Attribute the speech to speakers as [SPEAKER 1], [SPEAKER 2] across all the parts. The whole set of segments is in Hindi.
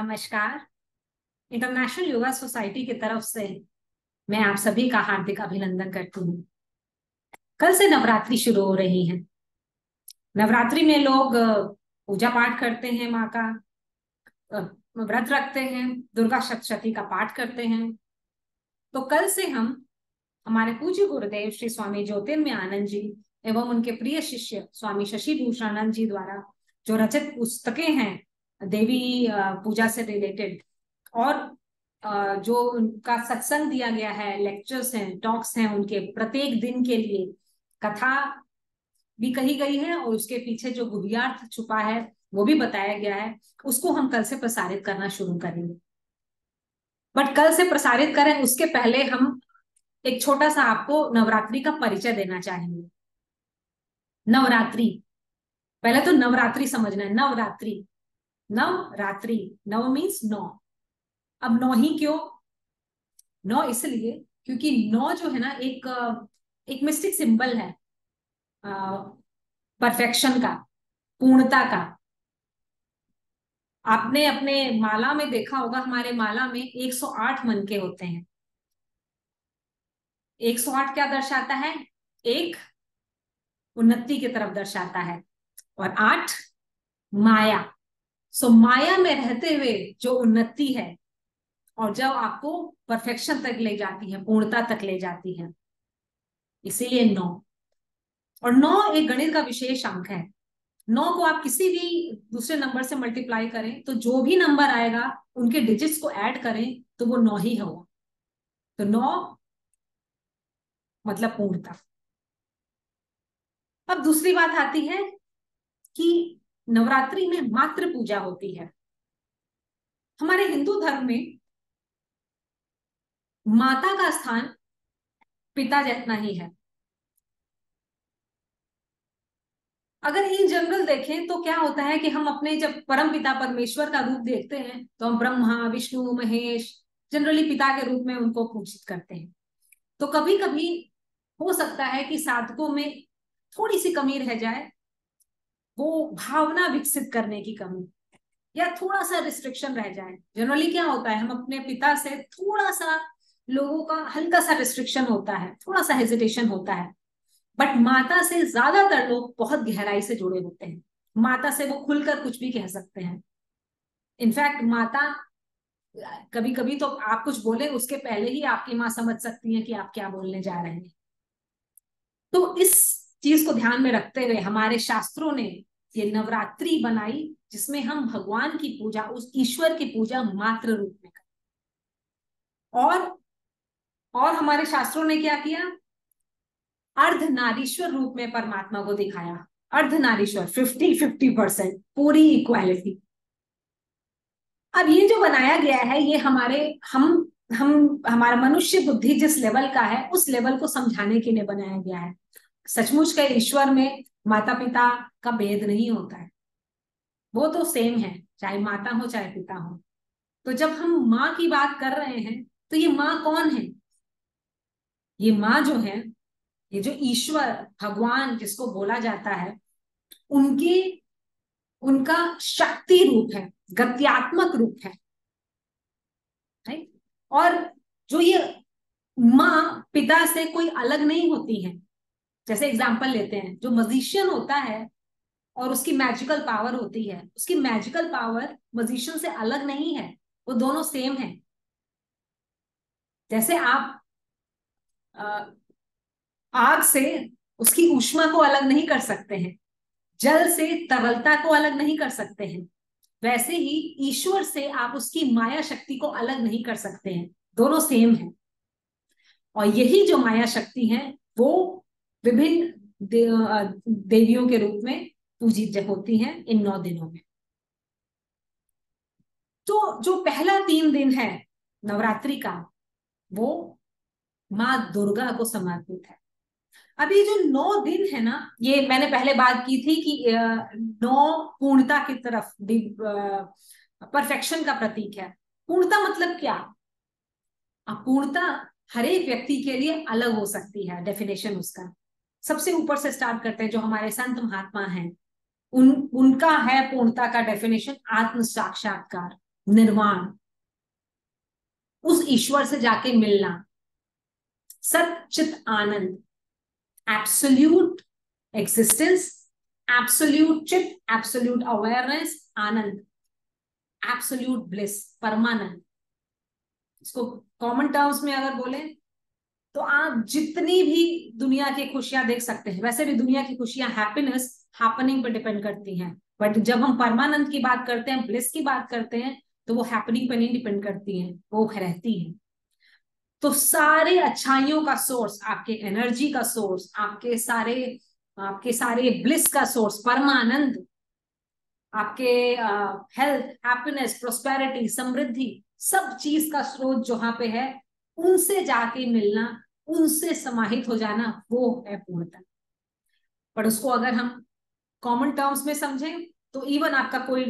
[SPEAKER 1] नमस्कार। इंटरनेशनल योगा सोसाइटी की तरफ से मैं आप सभी का हार्दिक अभिनंदन करती हूँ। कल से नवरात्रि शुरू हो रही है। नवरात्रि में लोग पूजा पाठ करते हैं, माँ का व्रत रखते हैं, दुर्गा सप्तशती का पाठ करते हैं। तो कल से हम हमारे पूज्य गुरुदेव श्री स्वामी ज्योतिर्मय आनंद जी एवं उनके प्रिय शिष्य स्वामी शशि भूषणानंद जी द्वारा जो रचित पुस्तकें हैं देवी पूजा से रिलेटेड, और जो उनका सत्संग दिया गया है, लेक्चर्स हैं, टॉक्स हैं, उनके प्रत्येक दिन के लिए कथा भी कही गई है और उसके पीछे जो गुह्यार्थ छुपा है वो भी बताया गया है। उसको हम कल से प्रसारित करना शुरू करेंगे। बट कल से प्रसारित करें उसके पहले हम एक छोटा सा आपको नवरात्रि का परिचय देना चाहेंगे। नवरात्रि, पहले तो नवरात्रि समझना है। नवरात्रि, नवरात्रि, नव मीन्स नौ। अब नौ ही क्यों? नौ इसलिए क्योंकि नौ जो है ना एक मिस्टिक सिंबल है परफेक्शन का, पूर्णता का। आपने अपने माला में देखा होगा, हमारे माला में 108 मन के होते हैं। 108 क्या दर्शाता है? एक, उन्नति की तरफ दर्शाता है, और 8 माया। सो माया में रहते हुए जो उन्नति है और जब आपको परफेक्शन तक ले जाती है, पूर्णता तक ले जाती है, इसीलिए 9। और 9 एक गणित का विशेष अंक है। 9 को आप किसी भी दूसरे नंबर से मल्टीप्लाई करें तो जो भी नंबर आएगा उनके डिजिट्स को ऐड करें तो वो 9 ही होगा। तो 9 मतलब पूर्णता। अब दूसरी बात आती है कि नवरात्रि में मातृ पूजा होती है। हमारे हिंदू धर्म में माता का स्थान पिता जितना ही है। अगर इन जनरल देखें तो क्या होता है कि हम अपने जब परम पिता परमेश्वर का रूप देखते हैं तो हम ब्रह्मा विष्णु महेश जनरली पिता के रूप में उनको पूजित करते हैं। तो कभी कभी हो सकता है कि साधकों में थोड़ी सी कमी रह जाए, वो भावना विकसित करने की कमी, या थोड़ा सा रिस्ट्रिक्शन रह जाए। जनरली क्या होता है, हम अपने पिता से थोड़ा सा, लोगों का हल्का सा रिस्ट्रिक्शन होता है, थोड़ा सा हेजिटेशन होता है। बट माता से ज्यादातर लोग बहुत गहराई से जुड़े होते हैं। माता से वो खुलकर कुछ भी कह सकते हैं। इनफैक्ट माता, कभी कभी तो आप कुछ बोले उसके पहले ही आपकी माँ समझ सकती है कि आप क्या बोलने जा रहे हैं। तो इस चीज को ध्यान में रखते हुए हमारे शास्त्रों ने ये नवरात्रि बनाई, जिसमें हम भगवान की पूजा, उस ईश्वर की पूजा मात्र रूप में करें। और हमारे शास्त्रों ने क्या किया? अर्धनारीश्वर रूप में परमात्मा को दिखाया। अर्धनारीश्वर, 50-50%, पूरी इक्वालिटी। अब ये जो बनाया गया है, ये हम हमारा मनुष्य बुद्धि जिस लेवल का है उस लेवल को समझाने के लिए बनाया गया है। सचमुच के ईश्वर में माता पिता का भेद नहीं होता है, वो तो सेम है, चाहे माता हो चाहे पिता हो। तो जब हम माँ की बात कर रहे हैं तो ये माँ कौन है? ये माँ जो है, ये जो ईश्वर भगवान जिसको बोला जाता है, उनकी उनका शक्ति रूप है, गत्यात्मक रूप है, राइट? और जो ये माँ पिता से कोई अलग नहीं होती है। जैसे एग्जांपल लेते हैं, जो मजिशियन होता है और उसकी मैजिकल पावर होती है, उसकी मैजिकल पावर मजिशियन से अलग नहीं है, वो दोनों सेम है। जैसे आप आग से उसकी ऊष्मा को अलग नहीं कर सकते हैं, जल से तरलता को अलग नहीं कर सकते हैं, वैसे ही ईश्वर से आप उसकी माया शक्ति को अलग नहीं कर सकते हैं, दोनों सेम है। और यही जो माया शक्ति है वो विभिन्न देवियों के रूप में पूजित होती हैं इन 9 दिनों में। तो जो पहला 3 दिन है नवरात्रि का, वो माँ दुर्गा को समर्पित है। अब ये जो 9 दिन है ना, ये मैंने पहले बात की थी कि 9 पूर्णता की तरफ, परफेक्शन का प्रतीक है। पूर्णता मतलब क्या? अपूर्णता हर एक व्यक्ति के लिए अलग हो सकती है, डेफिनेशन उसका। सबसे ऊपर से स्टार्ट करते हैं, जो हमारे संत महात्मा हैं, उनका है पूर्णता का डेफिनेशन आत्म साक्षात्कार, निर्वाण, उस ईश्वर से जाके मिलना, सच्चित आनंद, एब्सोल्यूट एक्सिस्टेंस, एब्सोल्यूट चित, एब्सोल्यूट अवेयरनेस, आनंद, एब्सोल्यूट ब्लिस, परमानंद। इसको कॉमन टर्म्स में अगर बोले तो आप जितनी भी दुनिया की खुशियां देख सकते हैं, वैसे भी दुनिया की खुशियां हैप्पीनेस हैपनिंग पर डिपेंड करती हैं, बट जब हम परमानंद की बात करते हैं, ब्लिस की बात करते हैं, तो वो हैपनिंग पर नहीं डिपेंड करती हैं, वो रहती है। तो सारे अच्छाइयों का सोर्स, आपके एनर्जी का सोर्स, आपके सारे ब्लिस का सोर्स, परमानंद, आपके हेल्थ, हैप्पीनेस, प्रोस्पेरिटी, समृद्धि, सब चीज का स्रोत जहां पे है, उनसे जाके मिलना, उनसे समाहित हो जाना, वो है पूर्णता। पर उसको अगर हम कॉमन टर्म्स में समझें तो इवन आपका कोई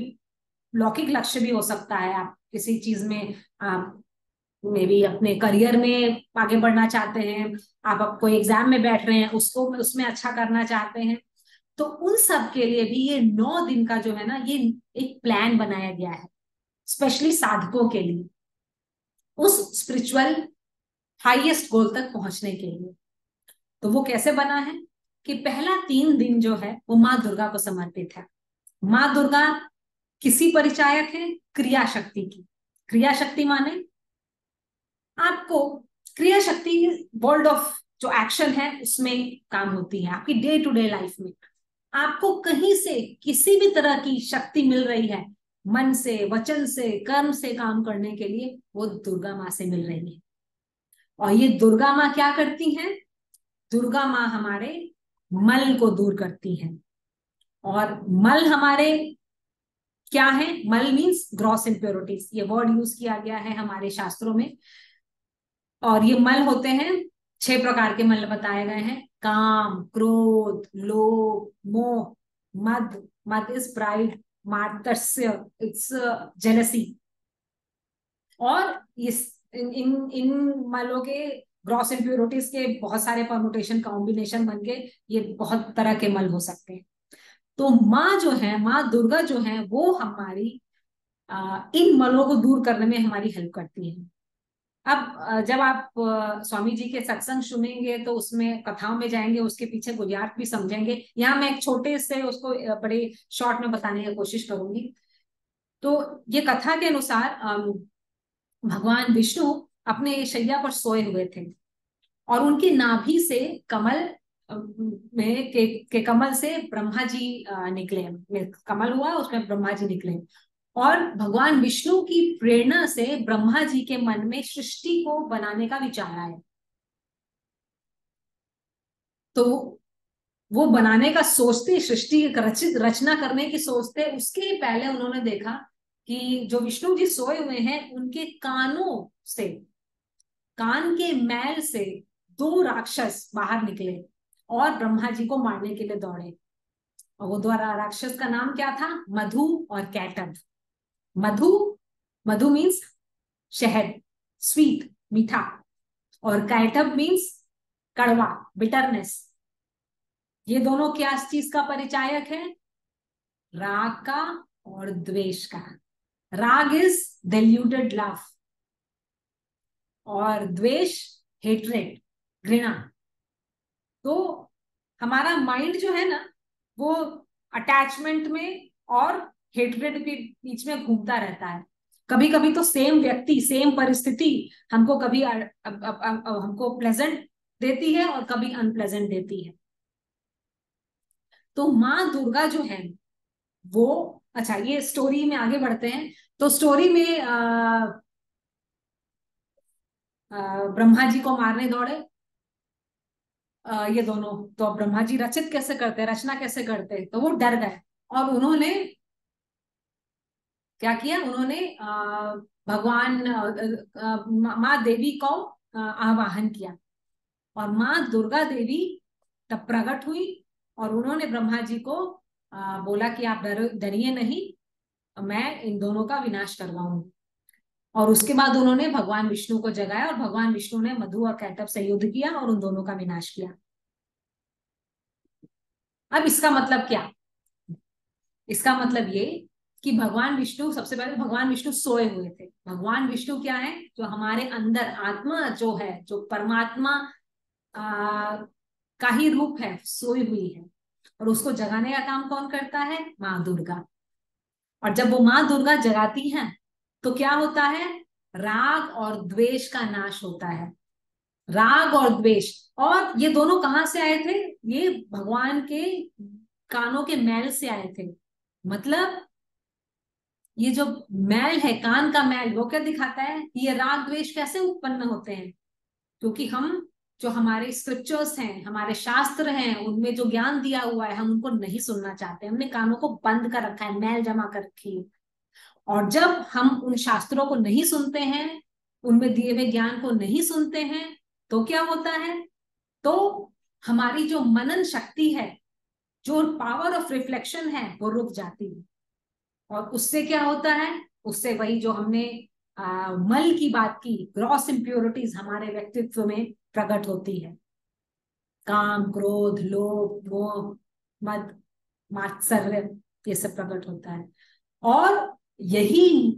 [SPEAKER 1] लौकिक लक्ष्य भी हो सकता है। आप किसी चीज में मे भी अपने करियर में आगे बढ़ना चाहते हैं, आप कोई एग्जाम में बैठ रहे हैं, उसको उसमें अच्छा करना चाहते हैं, तो उन सब के लिए भी ये 9 दिन का जो है ना, ये एक प्लान बनाया गया है स्पेशली साधकों के लिए, उस स्पिरिचुअल हाईएस्ट गोल तक पहुंचने के लिए। तो वो कैसे बना है कि पहला 3 दिन जो है वो माँ दुर्गा को समर्पित है। माँ दुर्गा किसी परिचायक है? क्रिया शक्ति की। क्रिया शक्ति माने आपको, क्रिया शक्ति वर्ल्ड ऑफ जो एक्शन है उसमें काम होती है, आपकी डे टू डे लाइफ में आपको कहीं से किसी भी तरह की शक्ति मिल रही है, मन से, वचन से, कर्म से काम करने के लिए, वो दुर्गा माँ से मिल रही है। और ये दुर्गा माँ क्या करती हैं? दुर्गा माँ हमारे मल को दूर करती हैं। और मल हमारे क्या है? मल मीन्स ग्रॉस इम्प्योरिटीज, ये वर्ड यूज किया गया है हमारे शास्त्रों में। और ये मल होते हैं, 6 प्रकार के मल बताए गए हैं: काम, क्रोध, लोभ, मोह, मद, मद इज प्राइड, मात्सर्य इट्स जेलसी। और इस इन मलों के, ग्रॉस इम्प्योरिटीज के बहुत सारे परमुटेशन कॉम्बिनेशन बन के ये बहुत तरह के मल हो सकते हैं। तो माँ जो है, माँ दुर्गा जो है, वो हमारी इन मलों को दूर करने में हमारी हेल्प करती है। अब जब आप स्वामी जी के सत्संग सुनेंगे तो उसमें कथाओं में जाएंगे, उसके पीछे गुरियार्थ भी समझेंगे। यहाँ मैं एक छोटे से उसको बड़े शॉर्ट में बताने की कोशिश करूंगी। तो ये कथा के अनुसार भगवान विष्णु अपने शैया पर सोए हुए थे और उनकी नाभि से कमल के कमल से ब्रह्मा जी निकले। कमल हुआ, उसमें ब्रह्मा जी निकले। और भगवान विष्णु की प्रेरणा से ब्रह्मा जी के मन में सृष्टि को बनाने का विचार आया। तो वो बनाने का सोचते, सृष्टि रचित रचना करने की सोचते, उसके पहले उन्होंने देखा कि जो विष्णु जी सोए हुए हैं, उनके कानों से, कान के मैल से 2 राक्षस बाहर निकले और ब्रह्मा जी को मारने के लिए दौड़े। और वो 2 राक्षस का नाम क्या था? मधु और कैटभ। मधु, मधु मीन्स शहद, स्वीट, मीठा। और कैटभ मीन्स कड़वा, बिटरनेस। ये दोनों क्या चीज का परिचायक है? राग का और द्वेष का। राग इज डिल्यूटेड लव और द्वेष हेट्रेड, घृणा। तो हमारा माइंड जो है ना, वो अटैचमेंट में और हेट्रेड के बीच में घूमता रहता है। कभी कभी तो सेम व्यक्ति, सेम परिस्थिति हमको कभी हमको प्लेजेंट देती है और कभी अनप्लेजेंट देती है। तो माँ दुर्गा जो है वो, अच्छा ये स्टोरी में आगे बढ़ते हैं। तो स्टोरी में ब्रह्मा जी को मारने दौड़े ये दोनों। तो अब ब्रह्मा जी रचित कैसे करते, रचना कैसे करते? तो वो डर गए और उन्होंने क्या किया? उन्होंने भगवान माँ देवी को आवाहन किया। और माँ दुर्गा देवी तब प्रकट हुई और उन्होंने ब्रह्मा जी को बोला कि आप डरिए नहीं, मैं इन दोनों का विनाश करवाऊंगी। और उसके बाद उन्होंने भगवान विष्णु को जगाया और भगवान विष्णु ने मधु और कैटभ से युद्ध किया और उन दोनों का विनाश किया। अब इसका मतलब क्या? इसका मतलब ये कि भगवान विष्णु, सबसे पहले भगवान विष्णु सोए हुए थे। भगवान विष्णु क्या है, जो हमारे अंदर आत्मा जो है, जो परमात्मा का ही रूप है, सोई हुई है, और उसको जगाने का काम कौन करता है, माँ दुर्गा। और जब वो माँ दुर्गा जगाती हैं तो क्या होता है, राग और द्वेष का नाश होता है। राग और द्वेष, और ये दोनों कहाँ से आए थे, ये भगवान के कानों के मैल से आए थे। मतलब ये जो मैल है, कान का मैल, वो क्या दिखाता है, ये राग द्वेष कैसे उत्पन्न होते हैं, क्योंकि हम, जो हमारे स्क्रिप्चर्स हैं, हमारे शास्त्र हैं, उनमें जो ज्ञान दिया हुआ है, हम उनको नहीं सुनना चाहते, हमने कानों को बंद कर रखा है, मैल जमा कर रखी है। और जब हम उन शास्त्रों को नहीं सुनते हैं, उनमें दिए हुए ज्ञान को नहीं सुनते हैं, तो क्या होता है, तो हमारी जो मनन शक्ति है, जो पावर ऑफ रिफ्लेक्शन है, वो रुक जाती है। और उससे क्या होता है, उससे वही जो हमने मल की बात की, ग्रॉस इम्प्योरिटीज हमारे व्यक्तित्व में प्रकट होती है। काम, क्रोध, लोभ, मोह, मद, मात्सर्य, ये सब प्रकट होता है। और यही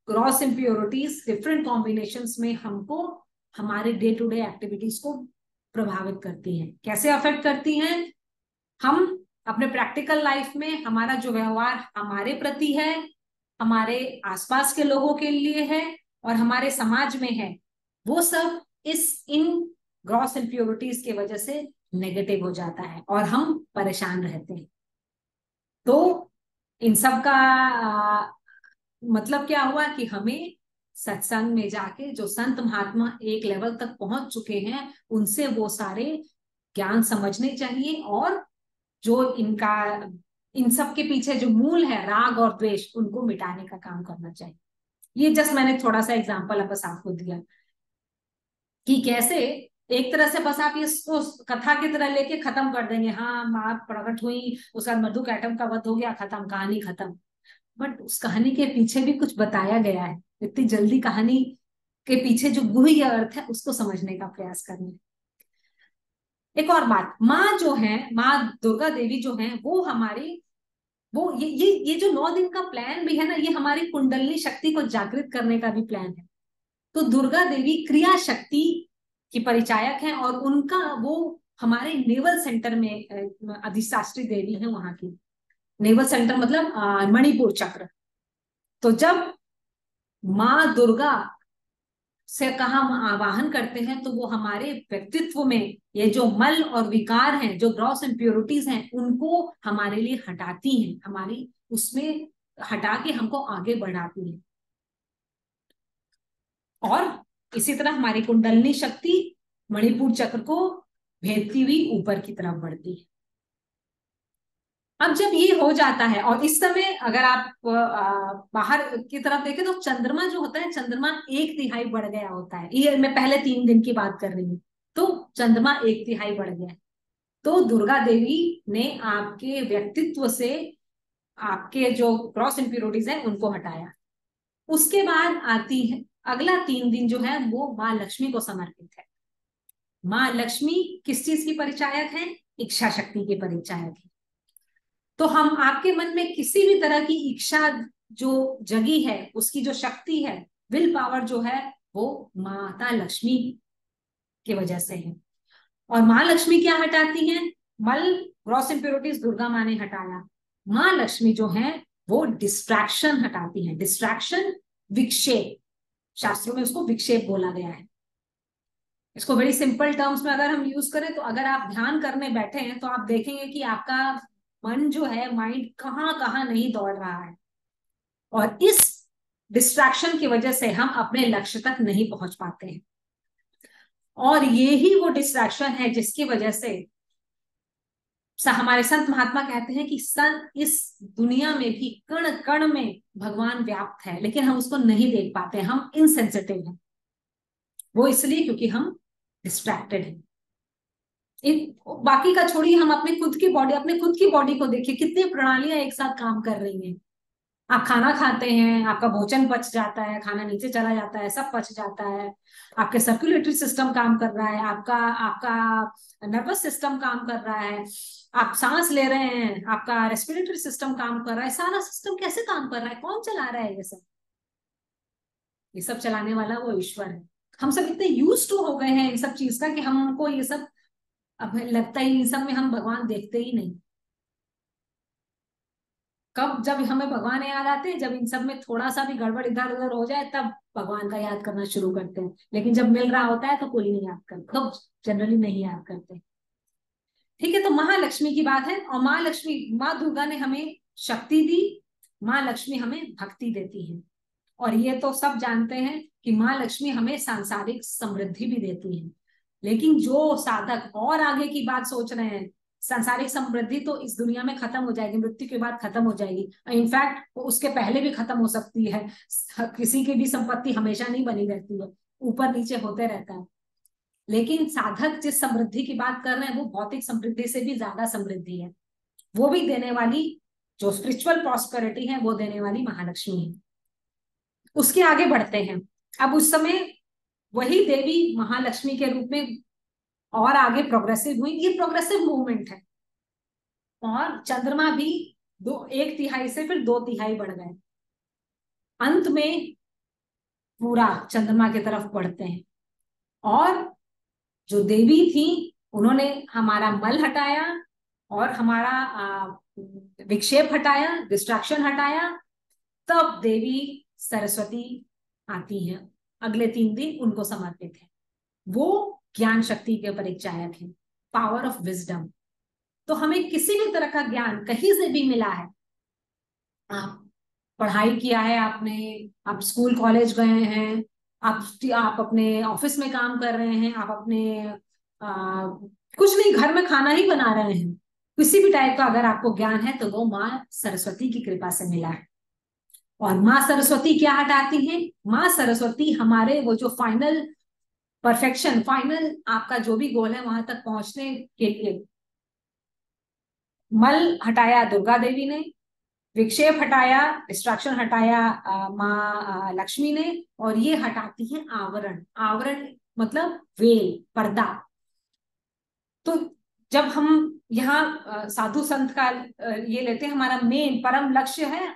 [SPEAKER 1] ग्रॉस इम्प्योरिटीज डिफरेंट कॉम्बिनेशंस में हमको, हमारे डे टू डे एक्टिविटीज को प्रभावित करती हैं। कैसे अफेक्ट करती हैं, हम अपने प्रैक्टिकल लाइफ में हमारा जो व्यवहार हमारे प्रति है, हमारे आसपास के लोगों के लिए है, और हमारे समाज में है, वो सब इन ग्रॉस इम्प्योरिटीज की वजह से नेगेटिव हो जाता है और हम परेशान रहते हैं। तो इन सब का मतलब क्या हुआ कि हमें सत्संग में जाके, जो संत महात्मा एक लेवल तक पहुंच चुके हैं, उनसे वो सारे ज्ञान समझने चाहिए, और जो इनका, इन सब के पीछे जो मूल है राग और द्वेष, उनको मिटाने का काम करना चाहिए। ये जस्ट मैंने थोड़ा सा एग्जांपल अब बस आपको दिया कि कैसे एक तरह से बस आप ये उस कथा की तरह लेके खत्म कर देंगे, हाँ माँ प्रकट हुई, उसका मधु कैटम का वध हो गया, खत्म, कहानी खत्म। बट उस कहानी के पीछे भी कुछ बताया गया है। इतनी जल्दी कहानी के पीछे जो गूढ़ अर्थ है, उसको समझने का प्रयास करना। एक और बात, माँ जो है, माँ दुर्गा देवी जो है, वो हमारी, वो ये जो 9 दिन का प्लान भी है ना, ये हमारी कुंडलनी शक्ति को जागृत करने का भी प्लान है। तो दुर्गा देवी क्रिया शक्ति की परिचायक हैं, और उनका वो हमारे नेवल सेंटर में अधिष्ठात्री देवी है वहां की। नेवल सेंटर मतलब मणिपुर चक्र। तो जब माँ दुर्गा से का हम आवाहन करते हैं, तो वो हमारे व्यक्तित्व में ये जो मल और विकार हैं, जो ग्रॉस इम्प्योरिटीज हैं, उनको हमारे लिए हटाती हैं, हमारी उसमें हटा के हमको आगे बढ़ाती हैं। और इसी तरह हमारी कुंडलनी शक्ति मणिपुर चक्र को भेदती हुई ऊपर की तरफ बढ़ती है। अब जब ये हो जाता है, और इस समय अगर आप बाहर की तरफ देखें, तो चंद्रमा जो होता है, चंद्रमा 1/3 बढ़ गया होता है। ये मैं पहले 3 दिन की बात कर रही हूँ, तो चंद्रमा 1/3 बढ़ गया है। तो दुर्गा देवी ने आपके व्यक्तित्व से आपके जो क्रॉस इम्प्योरिटीज है, उनको हटाया। उसके बाद आती है अगला 3 दिन जो है, वो माँ लक्ष्मी को समर्पित है। माँ लक्ष्मी किस चीज की परिचायक है, इच्छा शक्ति की परिचायक है। तो हम, आपके मन में किसी भी तरह की इच्छा जो जगी है, उसकी जो शक्ति है, विल पावर जो है, वो माता लक्ष्मी की वजह से है। और माँ लक्ष्मी क्या हटाती हैं, मल, ग्रॉस इम्प्योरिटीज दुर्गा माँ ने हटाया। माँ लक्ष्मी जो है, वो डिस्ट्रैक्शन हटाती है। डिस्ट्रैक्शन, विक्षेप, शास्त्रों में उसको विक्षेप बोला गया है। इसको बड़ी सिंपल टर्म्स में अगर हम यूज करें, तो अगर आप ध्यान करने बैठे हैं, तो आप देखेंगे कि आपका मन जो है, माइंड कहाँ कहाँ नहीं दौड़ रहा है, और इस डिस्ट्रैक्शन की वजह से हम अपने लक्ष्य तक नहीं पहुंच पाते हैं। और ये ही वो डिस्ट्रैक्शन है जिसकी वजह से हमारे संत महात्मा कहते हैं कि इस दुनिया में भी कण कण में भगवान व्याप्त है, लेकिन हम उसको नहीं देख पाते, हम इनसेंसिटिव हैं। वो इसलिए क्योंकि हम डिस्ट्रैक्टेड हैं। बाकी का छोड़िए, हम अपने खुद की बॉडी को देखिए, कितनी प्रणालियां एक साथ काम कर रही हैं। आप खाना खाते हैं, आपका भोजन पच जाता है, खाना नीचे चला जाता है, सब पच जाता है, आपके सर्कुलेटरी सिस्टम काम कर रहा है, आपका आपका नर्वस सिस्टम काम कर रहा है, आप सांस ले रहे हैं, आपका रेस्पिरेटरी सिस्टम काम कर रहा है, सारा सिस्टम कैसे काम कर रहा है, कौन चला रहा है ये सब? ये सब चलाने वाला वो ईश्वर है। हम सब इतने यूज टू हो गए हैं इन सब चीज का कि हमको ये सब अब लगता ही, इन सब में हम भगवान देखते ही नहीं। कब जब हमें भगवान याद आते हैं, जब इन सब में थोड़ा सा भी गड़बड़ इधर उधर हो जाए तब भगवान का याद करना शुरू करते हैं, लेकिन जब मिल रहा होता है तो कोई नहीं याद करता, तो जनरली नहीं याद करते। ठीक है, तो महालक्ष्मी की बात है, और माँ लक्ष्मी, माँ दुर्गा ने हमें शक्ति दी, माँ लक्ष्मी हमें भक्ति देती है। और ये तो सब जानते हैं कि माँ लक्ष्मी हमें सांसारिक समृद्धि भी देती है। लेकिन जो साधक और आगे की बात सोच रहे हैं, सांसारिक समृद्धि तो इस दुनिया में खत्म हो जाएगी, मृत्यु के बाद खत्म हो जाएगी, इनफैक्ट उसके पहले भी खत्म हो सकती है। किसी की भी संपत्ति हमेशा नहीं बनी रहती है, ऊपर नीचे होते रहता है। लेकिन साधक जिस समृद्धि की बात कर रहे हैं वो भौतिक समृद्धि से भी ज्यादा समृद्धि है, वो भी देने वाली, जो स्पिरिचुअल प्रॉस्पेरिटी है वो देने वाली महालक्ष्मी है। उसके आगे बढ़ते हैं। अब उस समय वही देवी महालक्ष्मी के रूप में और आगे प्रोग्रेसिव हुई, ये प्रोग्रेसिव मूवमेंट है। और चंद्रमा भी दो, एक तिहाई से फिर दो तिहाई बढ़ गए, अंत में पूरा चंद्रमा की तरफ बढ़ते हैं। और जो देवी थी उन्होंने हमारा मल हटाया और हमारा विक्षेप हटाया, डिस्ट्रैक्शन हटाया। तब देवी सरस्वती आती हैं, अगले 3 दिन उनको समर्पित है। वो ज्ञान शक्ति के परिचायक है, पावर ऑफ विजडम। तो हमें किसी भी तरह का ज्ञान कहीं से भी मिला है, आप पढ़ाई किया है आपने, आप स्कूल कॉलेज गए हैं, आप अपने ऑफिस में काम कर रहे हैं, आप अपने कुछ नहीं, घर में खाना ही बना रहे हैं, किसी भी टाइप का अगर आपको ज्ञान है तो वो माँ सरस्वती की कृपा से मिला है। और माँ सरस्वती क्या हटाती हैं? माँ सरस्वती हमारे वो जो फाइनल परफेक्शन, फाइनल आपका जो भी गोल है वहां तक पहुंचने के लिए, मल हटाया दुर्गा देवी ने, विक्षेप हटाया, डिस्ट्रैक्शन हटाया माँ लक्ष्मी ने, और ये हटाती है आवरण। आवरण मतलब वेल, पर्दा। तो जब हम यहाँ साधु संत का ये लेते हैं, हमारा मेन परम लक्ष्य है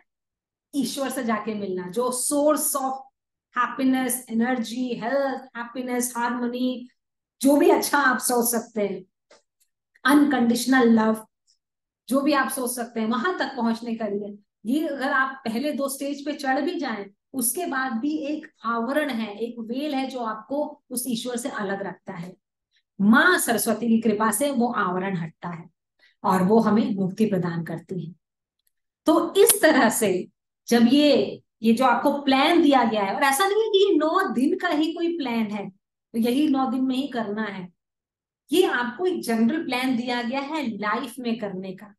[SPEAKER 1] ईश्वर से जाके मिलना, जो source of happiness, energy, health, happiness, harmony, जो भी अच्छा आप सोच सकते हैं, अनकंडीशनल लव, जो भी आप सोच सकते हैं, वहां तक पहुंचने के लिए ये अगर आप पहले 2 स्टेज पे चढ़ भी जाएं, उसके बाद भी एक आवरण है, एक वेल है जो आपको उस ईश्वर से अलग रखता है। माँ सरस्वती की कृपा से वो आवरण हटता है और वो हमें मुक्ति प्रदान करती है। तो इस तरह से जब ये जो आपको प्लान दिया गया है, और ऐसा नहीं है कि ये 9 दिन का ही कोई प्लान है तो यही 9 दिन में ही करना है, ये आपको एक जनरल प्लान दिया गया है लाइफ में करने का।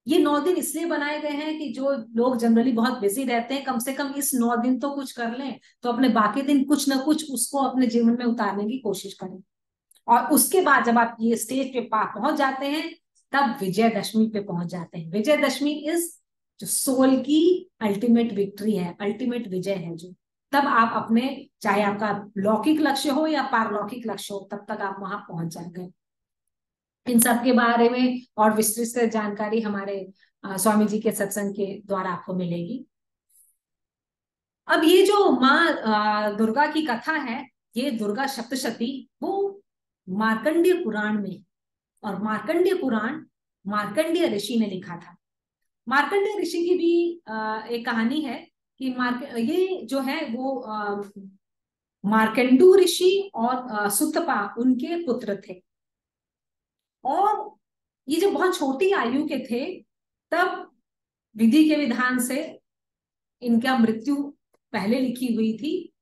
[SPEAKER 1] ये 9 दिन इसलिए बनाए गए हैं कि जो लोग जनरली बहुत बिजी रहते हैं, कम से कम इस 9 दिन तो कुछ कर लें, तो अपने बाकी दिन कुछ ना कुछ उसको अपने जीवन में उतारने की कोशिश करें। और उसके बाद जब आप ये स्टेज पे पहुंच जाते हैं, तब विजयदशमी पे पहुंच जाते हैं। विजयदशमी इज जो सोल की अल्टीमेट विक्ट्री है, अल्टीमेट विजय है जो, तब आप अपने, चाहे आपका लौकिक लक्ष्य हो या पारलौकिक लक्ष्य हो, तब तक आप वहां पहुंच जाएंगे। इन सब के बारे में और विस्तृत से जानकारी हमारे स्वामी जी के सत्संग के द्वारा आपको मिलेगी। अब ये जो माँ दुर्गा की कथा है, ये दुर्गा सप्तशती, वो मार्कंडेय पुराण में, और मार्कंडेय पुराण मार्कंडेय ऋषि ने लिखा था। मार्कंडेय ऋषि की भी एक कहानी है कि ये जो है वो मार्कंडू ऋषि और सुतपा उनके पुत्र थे। और ये जब बहुत छोटी आयु के थे, तब विधि के विधान से इनका मृत्यु पहले लिखी हुई थी,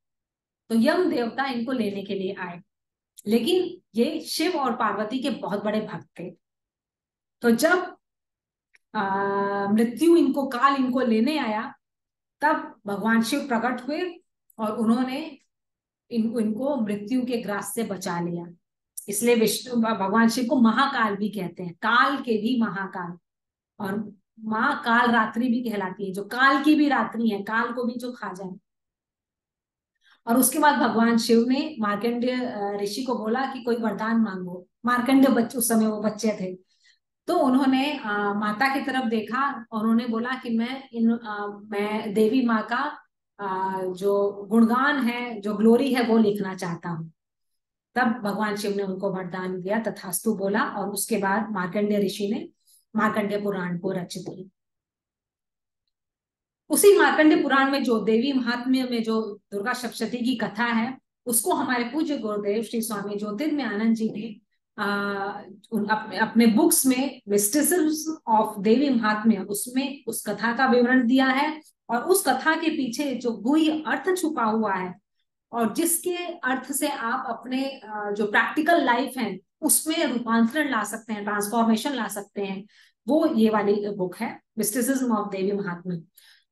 [SPEAKER 1] तो यम देवता इनको लेने के लिए आए। लेकिन ये शिव और पार्वती के बहुत बड़े भक्त थे। तो जब मृत्यु इनको, काल इनको लेने आया, तब भगवान शिव प्रकट हुए और उन्होंने इनको मृत्यु के ग्रास से बचा लिया। इसलिए विष्णु भगवान शिव को महाकाल भी कहते हैं, काल के भी महाकाल। और माँ काल रात्रि भी कहलाती है, जो काल की भी रात्रि है, काल को भी जो खा जाए। और उसके बाद भगवान शिव ने मार्कंडेय ऋषि को बोला कि कोई वरदान मांगो। मार्कंडेय बच्चे, उस समय वो बच्चे थे, तो उन्होंने माता की तरफ देखा और उन्होंने बोला कि मैं देवी माँ का जो गुणगान है, जो ग्लोरी है, वो लिखना चाहता हूँ। तब भगवान शिव ने उनको वरदान दिया, तथास्तु बोला, और उसके बाद मार्कंडेय ऋषि ने मार्कंडेय पुराण को रचित किया। उसी मार्कंडेय पुराण में जो देवी महात्म्य में जो दुर्गा सप्तशती की कथा है, उसको हमारे पूज्य गुरुदेव श्री स्वामी ज्योतिर्मय आनंद जी ने अपने बुक्स में मिस्टिसिज्म ऑफ देवी महात्म्य, उसमें उस कथा का विवरण दिया है। और उस कथा के पीछे जो गुह्य अर्थ छुपा हुआ है, और जिसके अर्थ से आप अपने जो प्रैक्टिकल लाइफ है उसमें रूपांतरण ला सकते हैं, ट्रांसफॉर्मेशन ला सकते हैं, वो ये वाली बुक है, मिस्टिसिज्म ऑफ देवी महात्म्य।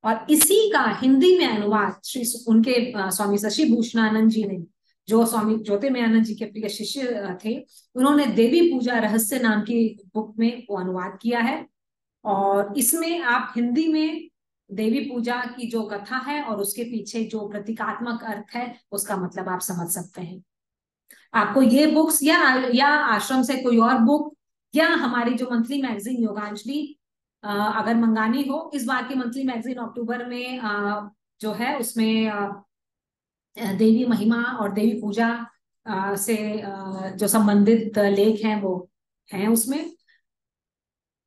[SPEAKER 1] और इसी का हिंदी में अनुवाद श्री उनके स्वामी शशि भूषणानंद जी ने, जो स्वामी ज्योतिर्मयानंद जी के प्रिय शिष्य थे, उन्होंने देवी पूजा रहस्य नाम की बुक में वो अनुवाद किया है। और इसमें आप हिंदी में देवी पूजा की जो कथा है और उसके पीछे जो प्रतीकात्मक अर्थ है, उसका मतलब आप समझ सकते हैं। आपको ये बुक्स या आश्रम से कोई और बुक, या हमारी जो मंथली मैगजीन योगांजलि अगर मंगानी हो, इस बार की मंथली मैगजीन अक्टूबर में जो है उसमें देवी महिमा और देवी पूजा से जो संबंधित लेख हैं वो हैं उसमें।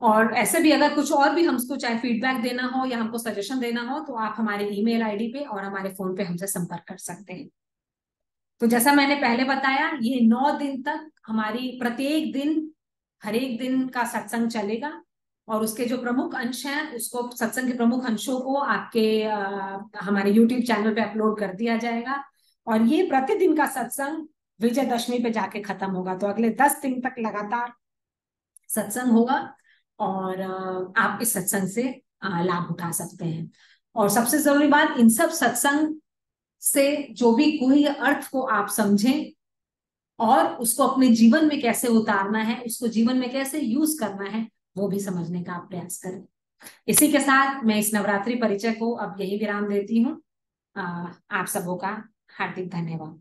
[SPEAKER 1] और ऐसे भी अगर कुछ और भी हमको चाहे फीडबैक देना हो या हमको सजेशन देना हो, तो आप हमारे ईमेल आईडी पे और हमारे फोन पे हमसे संपर्क कर सकते हैं। तो जैसा मैंने पहले बताया, ये 9 दिन तक हमारी प्रत्येक दिन, हर एक दिन का सत्संग चलेगा। और उसके जो प्रमुख अंश हैं, उसको सत्संग के प्रमुख अंशों को आपके हमारे यूट्यूब चैनल पे अपलोड कर दिया जाएगा। और ये प्रतिदिन का सत्संग विजयदशमी पे जाके खत्म होगा, तो अगले 10 दिन तक लगातार सत्संग होगा। और आप इस सत्संग से लाभ उठा सकते हैं। और सबसे जरूरी बात, इन सब सत्संग से जो भी कोई अर्थ को आप समझें और उसको अपने जीवन में कैसे उतारना है, उसको जीवन में कैसे यूज करना है, वो भी समझने का आप प्रयास करें। इसी के साथ मैं इस नवरात्रि परिचय को अब यही विराम देती हूँ। आप सबों का हार्दिक धन्यवाद।